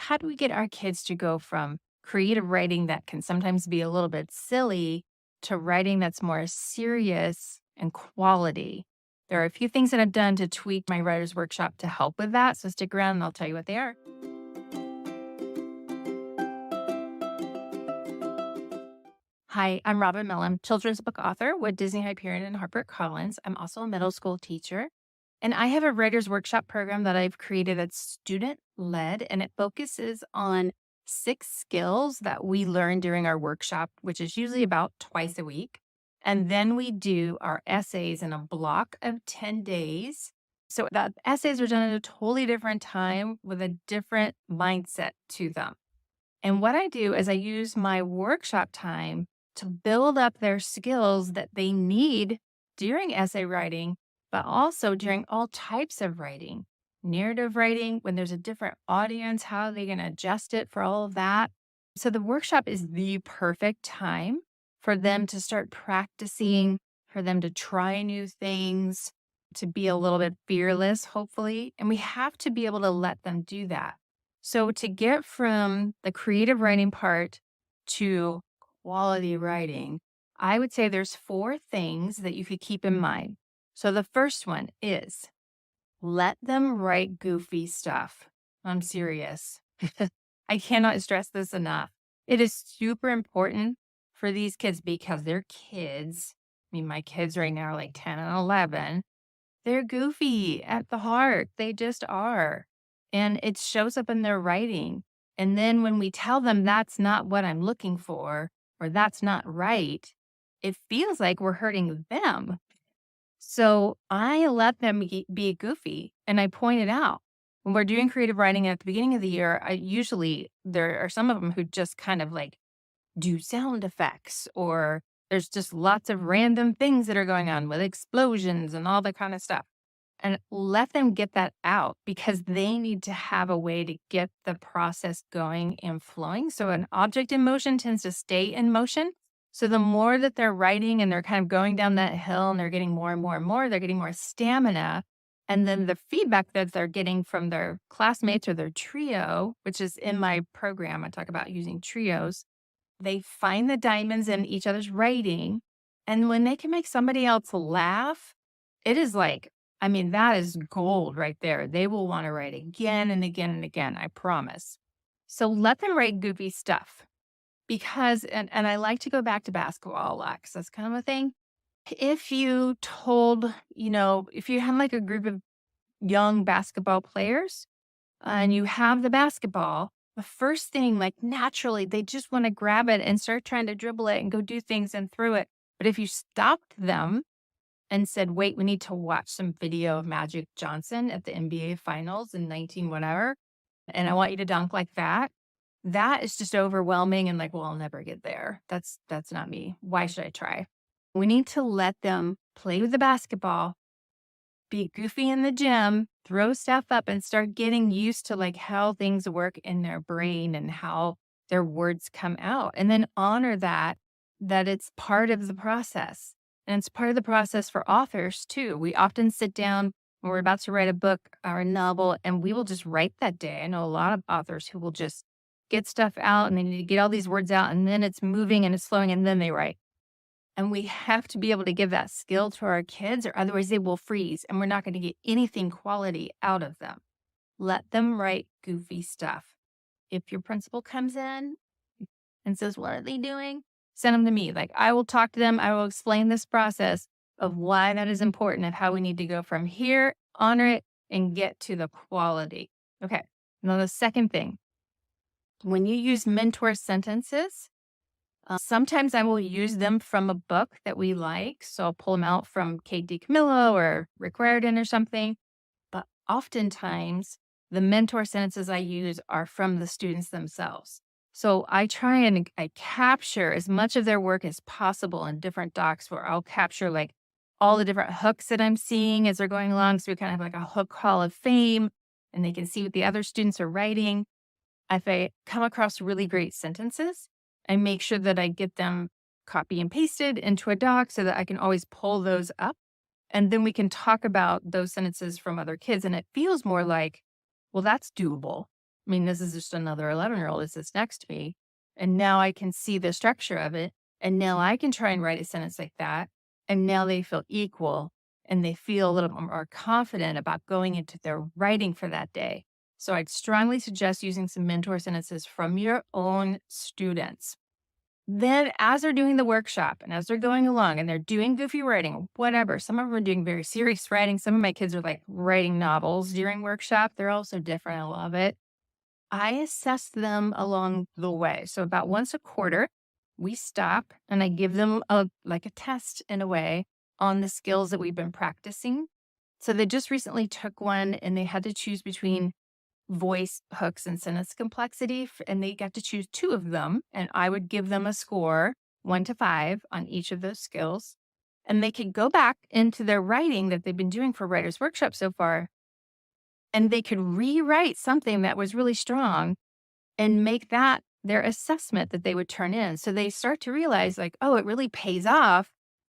how do we get our kids to go from creative writing that can sometimes be a little bit silly to writing that's more serious and quality? There are a few things that I've done to tweak my writer's workshop to help with that. So stick around and I'll tell you what they are. Hi, I'm Robin Mellon, children's book author with Disney Hyperion and HarperCollins. I'm also a middle school teacher. And I have a writer's workshop program that I've created that's student led, and it focuses on 6 skills that we learn during our workshop, which is usually about twice a week. And then we do our essays in a block of 10 days. So the essays are done at a totally different time with a different mindset to them. And what I do is I use my workshop time to build up their skills that they need during essay writing, but also during all types of writing. Narrative writing, when there's a different audience, how are they going to adjust it for all of that? So the workshop is the perfect time for them to start practicing, for them to try new things, to be a little bit fearless, hopefully. And we have to be able to let them do that. So to get from the creative writing part to quality writing, I would say there's 4 things that you could keep in mind. So the first one is let them write goofy stuff. I'm serious. I cannot stress this enough. It is super important for these kids because they're kids. I mean, my kids right now are like 10 and 11. They're goofy at the heart. They just are. And it shows up in their writing. And then when we tell them that's not what I'm looking for, or that's not right, it feels like we're hurting them. So I let them be goofy and I point it out. When we're doing creative writing at the beginning of the year, there are some of them who just kind of like do sound effects, or there's just lots of random things that are going on with explosions and all that kind of stuff. And let them get that out because they need to have a way to get the process going and flowing. So an object in motion tends to stay in motion. So the more that they're writing and they're kind of going down that hill and they're getting more and more and more, they're getting more stamina. And then the feedback that they're getting from their classmates or their trio, which is in my program, I talk about using trios, they find the diamonds in each other's writing. And when they can make somebody else laugh, it is like, I mean, that is gold right there. They will want to write again and again and again, I promise. So let them write goofy stuff because, and I like to go back to basketball a lot because that's kind of a thing. If you told, if you had like a group of young basketball players and you have the basketball, the first thing, like naturally, they just want to grab it and start trying to dribble it and go do things and throw it. But if you stopped them and said, wait, we need to watch some video of Magic Johnson at the NBA finals in 19 whatever, and I want you to dunk like that. That is just overwhelming and like, well, I'll never get there. That's not me. Why should I try? We need to let them play with the basketball, be goofy in the gym, throw stuff up and start getting used to like how things work in their brain and how their words come out. And then honor that it's part of the process. And it's part of the process for authors too. We often sit down when we're about to write a book or a novel and we will just write that day. I know a lot of authors who will just get stuff out and they need to get all these words out and then it's moving and it's flowing and then they write. And we have to be able to give that skill to our kids or otherwise they will freeze and we're not going to get anything quality out of them. Let them write goofy stuff. If your principal comes in and says, what are they doing? Send them to me. Like I will talk to them. I will explain this process of why that is important and how we need to go from here, honor it, and get to the quality. Okay. Now the second thing, when you use mentor sentences, sometimes I will use them from a book that we like. So I'll pull them out from Kate DiCamillo or Rick Riordan or something. But oftentimes the mentor sentences I use are from the students themselves. So I try and I capture as much of their work as possible in different docs where I'll capture like all the different hooks that I'm seeing as they're going along. So we kind of have like a hook hall of fame and they can see what the other students are writing. If I come across really great sentences, I make sure that I get them copy and pasted into a doc so that I can always pull those up. And then we can talk about those sentences from other kids. And it feels more like, well, that's doable. I mean, this is just another 11-year-old that sits next to me. And now I can see the structure of it. And now I can try and write a sentence like that. And now they feel equal and they feel a little bit more confident about going into their writing for that day. So I'd strongly suggest using some mentor sentences from your own students. Then, as they're doing the workshop and as they're going along and they're doing goofy writing, whatever, some of them are doing very serious writing. Some of my kids are like writing novels during workshop. They're also different. I love it. I assess them along the way. So about once a quarter, we stop and I give them a test in a way on the skills that we've been practicing. So they just recently took one and they had to choose between voice hooks and sentence complexity, and they got to choose two of them. And I would give them a score 1 to 5 on each of those skills. And they could go back into their writing that they've been doing for Writers Workshop so far, and they could rewrite something that was really strong and make that their assessment that they would turn in. So they start to realize, like, oh, it really pays off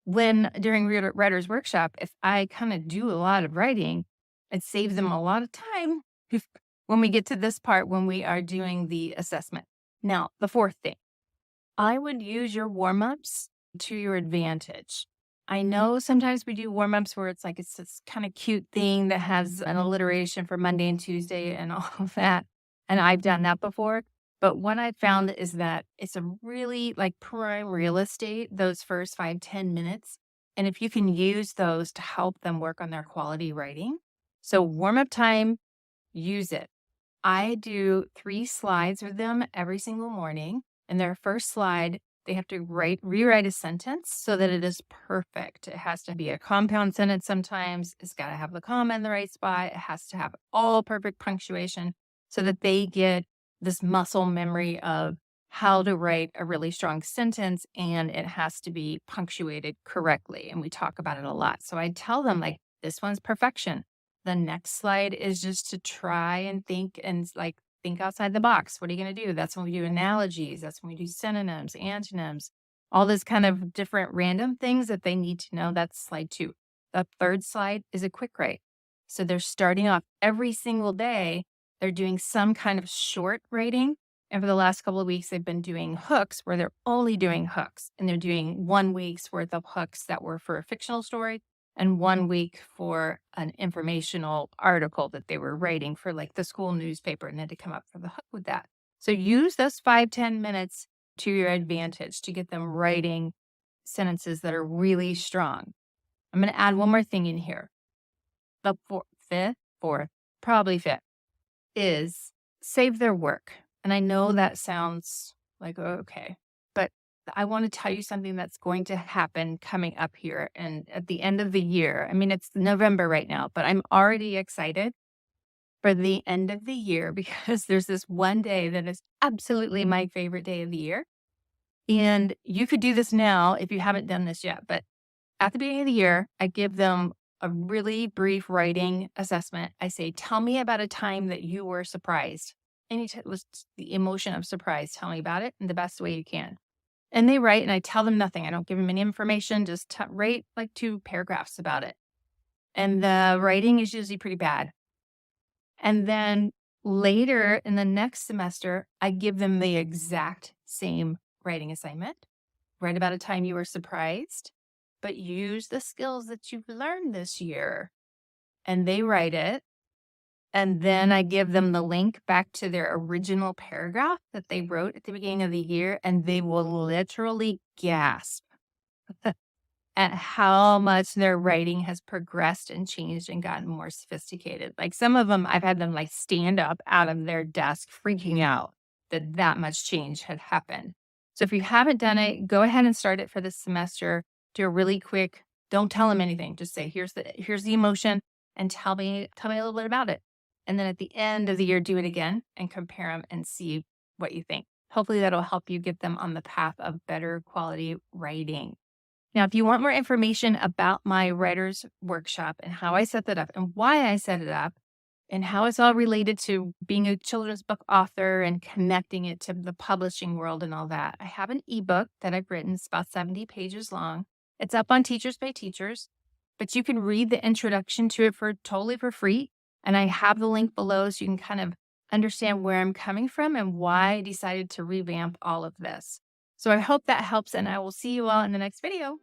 when during Writers Workshop, if I kind of do a lot of writing, it saves them a lot of time when we get to this part when we are doing the assessment. Now, the fourth thing, I would use your warm-ups to your advantage. I know sometimes we do warm-ups where it's like it's this kind of cute thing that has an alliteration for Monday and Tuesday and all of that. And I've done that before. But what I found is that it's a really like prime real estate, those first 5-10 minutes. And if you can use those to help them work on their quality writing. So warm-up time, use it. I do 3 slides with them every single morning. And their first slide, they have to rewrite a sentence so that it is perfect. It has to be a compound sentence sometimes. It's got to have the comma in the right spot. It has to have all perfect punctuation so that they get this muscle memory of how to write a really strong sentence, and it has to be punctuated correctly. And we talk about it a lot. So I tell them, like, this one's perfection. The next slide is just to try and think outside the box. What are you going to do? That's when we do analogies. That's when we do synonyms, antonyms, all this kind of different random things that they need to know. That's slide 2. The third slide is a quick write. So they're starting off every single day. They're doing some kind of short writing. And for the last couple of weeks, they've been doing hooks where they're only doing hooks. And they're doing 1 week's worth of hooks that were for a fictional story and 1 week for an informational article that they were writing for like the school newspaper, and had to come up for the hook with that. So use those 5-10 minutes to your advantage to get them writing sentences that are really strong. I'm going to add one more thing in here. The fifth is save their work. And I know that sounds like, okay, but I want to tell you something that's going to happen coming up here and at the end of the year. I mean, it's November right now, but I'm already excited for the end of the year because there's this one day that is absolutely my favorite day of the year. And you could do this now if you haven't done this yet, but at the beginning of the year, I give them a really brief writing assessment. I say, tell me about a time that you were surprised. Anytime it was the emotion of surprise, tell me about it in the best way you can. And they write, and I tell them nothing. I don't give them any information, just write like 2 paragraphs about it. And the writing is usually pretty bad. And then later in the next semester, I give them the exact same writing assignment. Write about a time you were surprised, but use the skills that you've learned this year. And they write it. And then I give them the link back to their original paragraph that they wrote at the beginning of the year, and they will literally gasp at how much their writing has progressed and changed and gotten more sophisticated. Like some of them, I've had them like stand up out of their desk freaking out that much change had happened. So if you haven't done it, go ahead and start it for this semester. Do a really quick, don't tell them anything. Just say, here's the emotion, and tell me a little bit about it. And then at the end of the year, do it again and compare them and see what you think. Hopefully that'll help you get them on the path of better quality writing. Now, if you want more information about my writer's workshop and how I set that up and why I set it up and how it's all related to being a children's book author and connecting it to the publishing world and all that, I have an ebook that I've written. It's about 70 pages long. It's up on Teachers by Teachers, but you can read the introduction to it totally for free. And I have the link below so you can kind of understand where I'm coming from and why I decided to revamp all of this. So I hope that helps, and I will see you all in the next video.